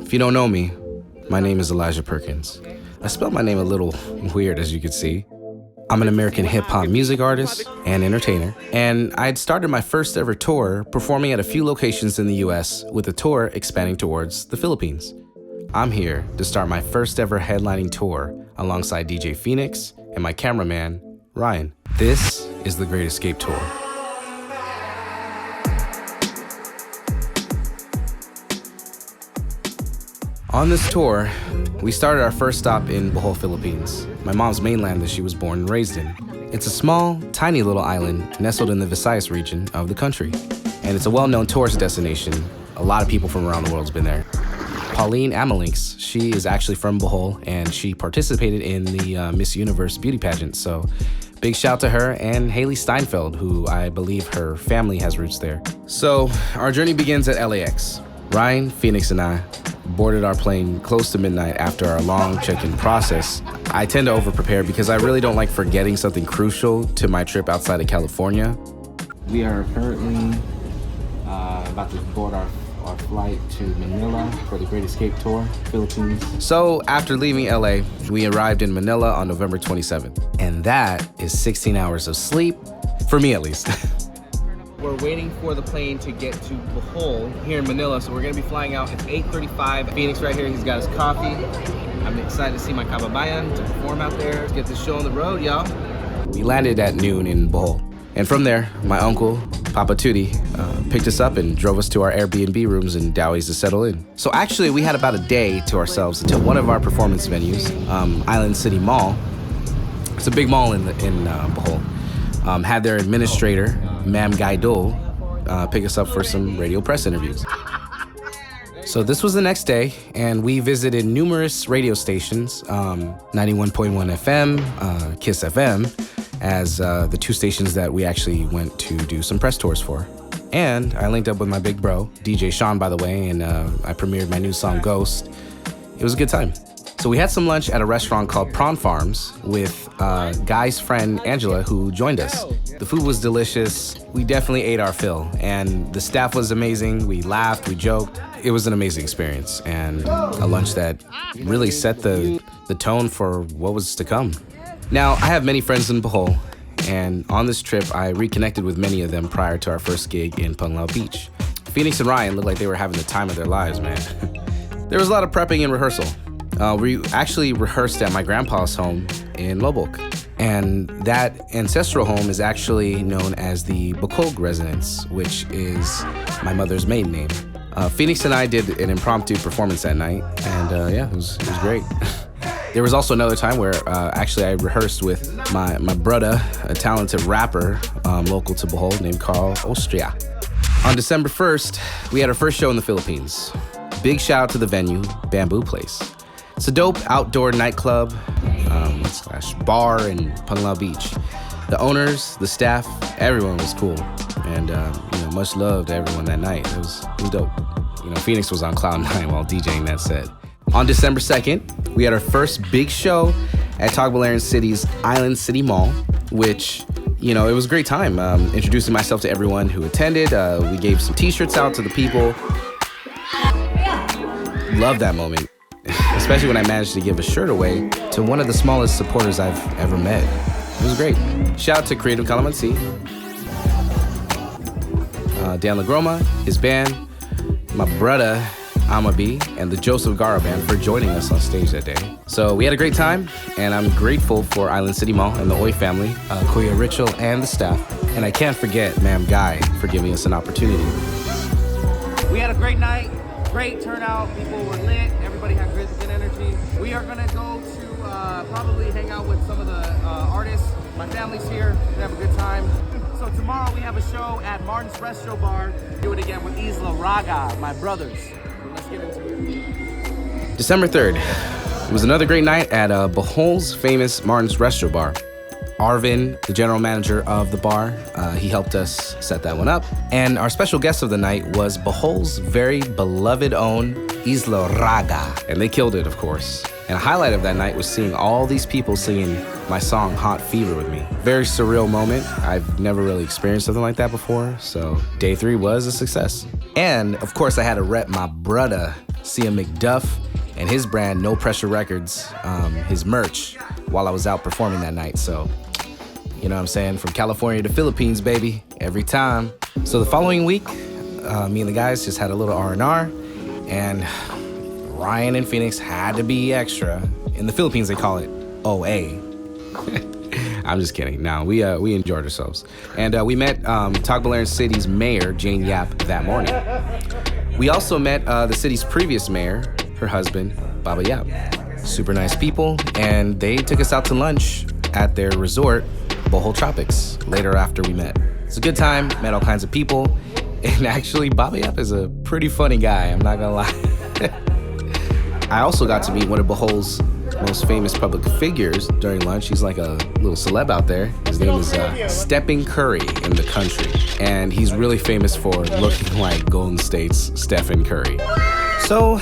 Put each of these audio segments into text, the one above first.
If you don't know me, my name is Elijah Perkins. I spelled my name a little weird, as you can see. I'm an American hip-hop music artist and entertainer, and I'd started my first ever tour performing at a few locations in the US, with the tour expanding towards the Philippines. I'm here to start my first ever headlining tour alongside DJ Phoenix and my cameraman, Ryan. This is the Great Escape Tour. On this tour, we started our first stop in Bohol, Philippines, my mom's mainland that she was born and raised in. It's a small, tiny little island nestled in the Visayas region of the country, and it's a well-known tourist destination. A lot of people from around the world's been there. Pauline Amalinks, she is actually from Bohol, and she participated in the Miss Universe beauty pageant, so big shout to her, and Haley Steinfeld, who I believe her family has roots there. So our journey begins at LAX. Ryan, Phoenix, and I boarded our plane close to midnight after our long check-in process. I tend to over-prepare because I really don't like forgetting something crucial to my trip outside of California. We are currently about to board our flight to Manila for the Great Escape Tour, Philippines. So after leaving LA, we arrived in Manila on November 27th. And that is 16 hours of sleep, for me at least. We're waiting for the plane to get to Bohol here in Manila, so we're gonna be flying out at 8:35. Phoenix right here, he's got his coffee. I'm excited to see my kababayan, to perform out there. Let's get this show on the road, y'all. We landed at noon in Bohol. And from there, my uncle, Papa Tutti, picked us up and drove us to our Airbnb rooms in Dowie's to settle in. So actually, we had about a day to ourselves until one of our performance venues, Island City Mall. It's a big mall in Bohol. Had their administrator, Ma'am Gaidol, pick us up for some radio press interviews. So this was the next day, and we visited numerous radio stations, 91.1 FM, KISS FM, as the two stations that we actually went to do some press tours for. And I linked up with my big bro, DJ Sean, by the way, and I premiered my new song, Ghost. It was a good time. So we had some lunch at a restaurant called Prawn Farms with Guy's friend Angela, who joined us. The food was delicious. We definitely ate our fill, and the staff was amazing. We laughed, we joked. It was an amazing experience, and a lunch that really set the tone for what was to come. Now, I have many friends in Bohol, and on this trip, I reconnected with many of them prior to our first gig in Baclayon Beach. Phoenix and Ryan looked like they were having the time of their lives, man. There was a lot of prepping and rehearsal. We actually rehearsed at my grandpa's home in Lobok. And that ancestral home is actually known as the Bacolod residence, which is my mother's maiden name. Phoenix and I did an impromptu performance that night, and yeah, it was great. There was also another time where actually I rehearsed with my brother, a talented rapper local to Bohol named Carl Austria. On December 1st, we had our first show in the Philippines. Big shout out to the venue, Bamboo Place. It's a dope outdoor nightclub / bar in Baclayon Beach. The owners, the staff, everyone was cool, and much love to everyone that night. It was dope. Phoenix was on cloud 9 while DJing that set. On December 2nd, we had our first big show at Baclayon City's Island City Mall, which it was a great time. Introducing myself to everyone who attended. We gave some t-shirts out to the people. Love that moment. Especially when I managed to give a shirt away to one of the smallest supporters I've ever met. It was great. Shout out to Creative Calamansi, Dan Lagroma, his band, my brother Amabi, and the Joseph Gara Band for joining us on stage that day. So we had a great time, and I'm grateful for Island City Mall and the Oi family, Kuya Richel, and the staff. And I can't forget Ma'am Guy for giving us an opportunity. We had a great night. Great turnout, people were lit, everybody had good energy. We are gonna go to probably hang out with some of the artists. My family's here, we have a good time. So tomorrow we have a show at Martin's Resto Bar. Do it again with ELIJVH, my brothers. Let's get into it. December 3rd, it was another great night at Bohol's famous Martin's Resto Bar. Arvin, the general manager of the bar, he helped us set that one up. And our special guest of the night was Bohol's very beloved own ELIJVH. And they killed it, of course. And a highlight of that night was seeing all these people singing my song Hot Fever with me. Very surreal moment. I've never really experienced something like that before. So day 3 was a success. And of course I had to rep my brother, Sia McDuff and his brand, No Pressure Records, his merch, while I was out performing that night. So, you know what I'm saying? From California to Philippines, baby, every time. So the following week, me and the guys just had a little R&R, and Ryan and Phoenix had to be extra. In the Philippines, they call it OA. I'm just kidding. No, we enjoyed ourselves. And we met Baclayon City's mayor, Jane Yap, that morning. We also met the city's previous mayor, her husband, Baba Yap. Super nice people, and they took us out to lunch at their resort, Bohol Tropics, later after we met. It's a good time, met all kinds of people, and actually, Baba Yap is a pretty funny guy, I'm not gonna lie. I also got to meet one of Bohol's most famous public figures during lunch. He's like a little celeb out there. His name is Stephen Curry in the country, and he's really famous for looking like Golden State's Stephen Curry. So,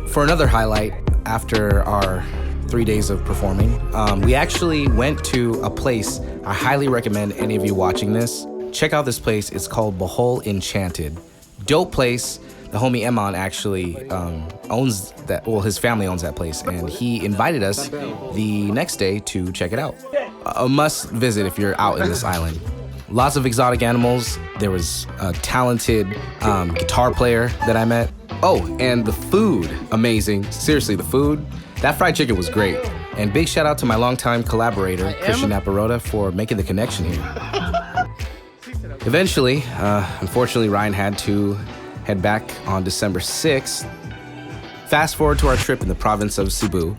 for another highlight, after our 3 days of performing, we actually went to a place I highly recommend any of you watching this. Check out this place. It's called Bohol Enchanted. Dope place. The homie Eman actually owns that, well, his family owns that place, and he invited us the next day to check it out. A must visit if you're out in this island. Lots of exotic animals. There was a talented guitar player that I met. Oh, and the food, amazing. Seriously, the food, that fried chicken was great. And big shout out to my longtime collaborator, Christian Naparota, for making the connection here. Eventually, unfortunately, Ryan had to head back on December 6th. Fast forward to our trip in the province of Cebu.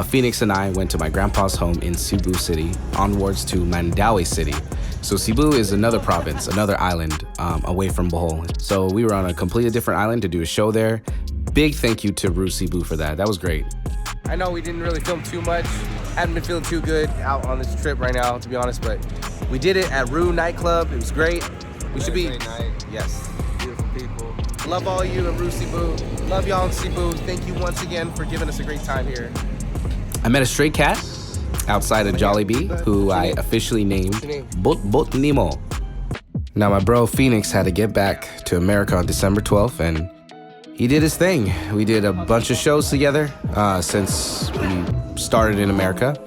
Phoenix and I went to my grandpa's home in Cebu City, onwards to Mandaue City. So Cebu is another province, another island away from Bohol. So we were on a completely different island to do a show there. Big thank you to Rue Cebu for that. That was great. I know we didn't really film too much. Haven't been feeling too good out on this trip right now, to be honest, but we did it at Rue nightclub. It was great. We should be. Great night. Yes. Beautiful people. Love all you in Rue Cebu. Love y'all in Cebu. Thank you once again for giving us a great time here. I met a stray cat outside of Jollibee, who I officially named Bot Nemo. Now my bro Phoenix had to get back to America on December 12th, and he did his thing. We did a bunch of shows together since we started in America.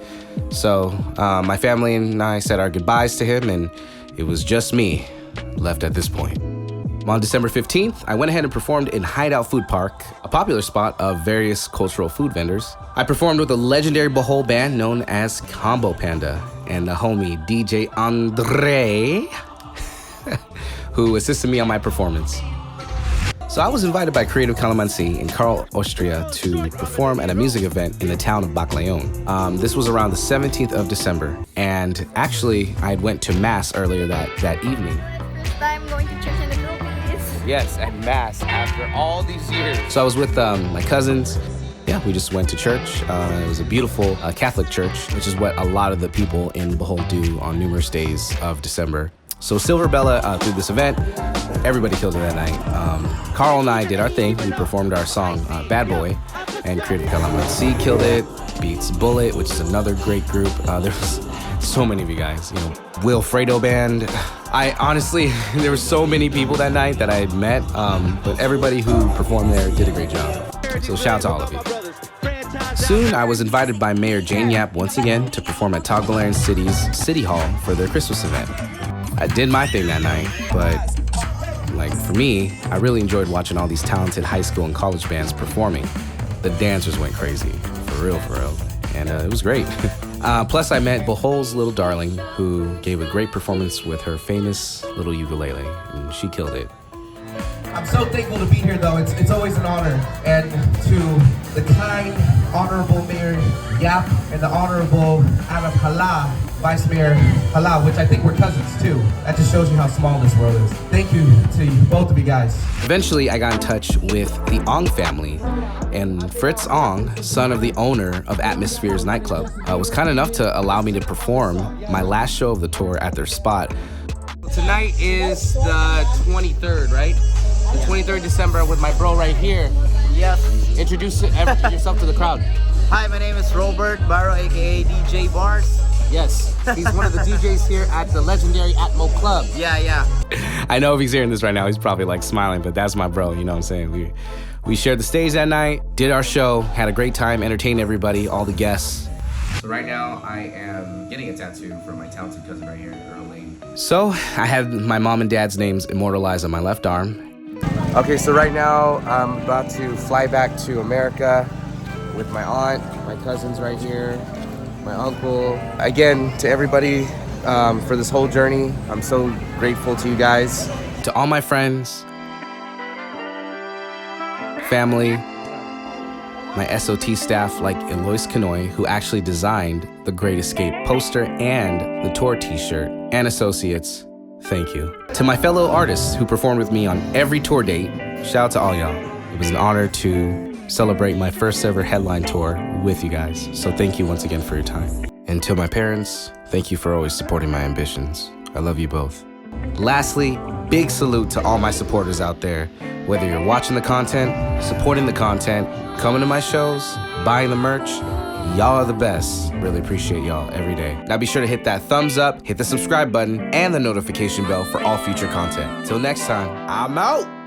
So my family and I said our goodbyes to him, and it was just me left at this point. On December 15th, I went ahead and performed in Hideout Food Park, a popular spot of various cultural food vendors. I performed with a legendary Bohol band known as Combo Panda and the homie DJ Andre, who assisted me on my performance. So I was invited by Creative Calamansi and Carl Austria to perform at a music event in the town of Baclayon. This was around the 17th of December, and actually I went to Mass earlier that evening. I'm going to church in the Philippines. Yes, at Mass after all these years. So I was with my cousins. Yeah, we just went to church. It was a beautiful Catholic church, which is what a lot of the people in Bohol do on numerous days of December. So SilverBella through this event, everybody killed it that night. Carl and I did our thing. We performed our song Bad Boy, and Creative Calamansi killed it. Beats Bullet, which is another great group. There was so many of you guys. You know, Wilfredo Band. I honestly, there were so many people that night that I had met, but everybody who performed there did a great job. So shout out to all of you. Soon, I was invited by Mayor Jane Yap once again to perform at Baclayon City's City Hall for their Christmas event. I did my thing that night, but like for me, I really enjoyed watching all these talented high school and college bands performing. The dancers went crazy, for real, and it was great. Plus, I met Bohol's little darling, who gave a great performance with her famous little ukulele, and she killed it. I'm so thankful to be here, though. It's always an honor. And to the kind, honorable Mayor Yap and the honorable Arab Hala, Vice Mayor Hala, which I think we're cousins too. That just shows you how small this world is. Thank you to both of you guys. Eventually, I got in touch with the Ong family, and Fritz Ong, son of the owner of Atmospheres nightclub, was kind enough to allow me to perform my last show of the tour at their spot. Tonight is the 23rd, right? The 23rd December with my bro right here. Yes. Introduce yourself to the crowd. Hi, my name is Robert Barro, aka DJ Bars. Yes, he's one of the DJs here at the legendary Atmo Club. Yeah. I know if he's hearing this right now, he's probably like smiling, but that's my bro, you know what I'm saying? We shared the stage that night, did our show, had a great time, entertained everybody, all the guests. So right now, I am getting a tattoo from my talented cousin right here, Earl Lane. So I had my mom and dad's names immortalized on my left arm. Okay, so right now I'm about to fly back to America with my aunt, my cousins right here, my uncle. Again, to everybody for this whole journey, I'm so grateful to you guys. To all my friends, family, my SOT staff like ELIJVH Kanoy, who actually designed the Great Escape poster and the tour t-shirt, and associates, thank you. To my fellow artists who performed with me on every tour date, shout out to all y'all. It was an honor to celebrate my first ever headline tour with you guys. So thank you once again for your time. And to my parents, thank you for always supporting my ambitions. I love you both. Lastly, big salute to all my supporters out there. Whether you're watching the content, supporting the content, coming to my shows, buying the merch, y'all are the best. Really appreciate y'all every day. Now be sure to hit that thumbs up, hit the subscribe button, and the notification bell for all future content. Till next time, I'm out.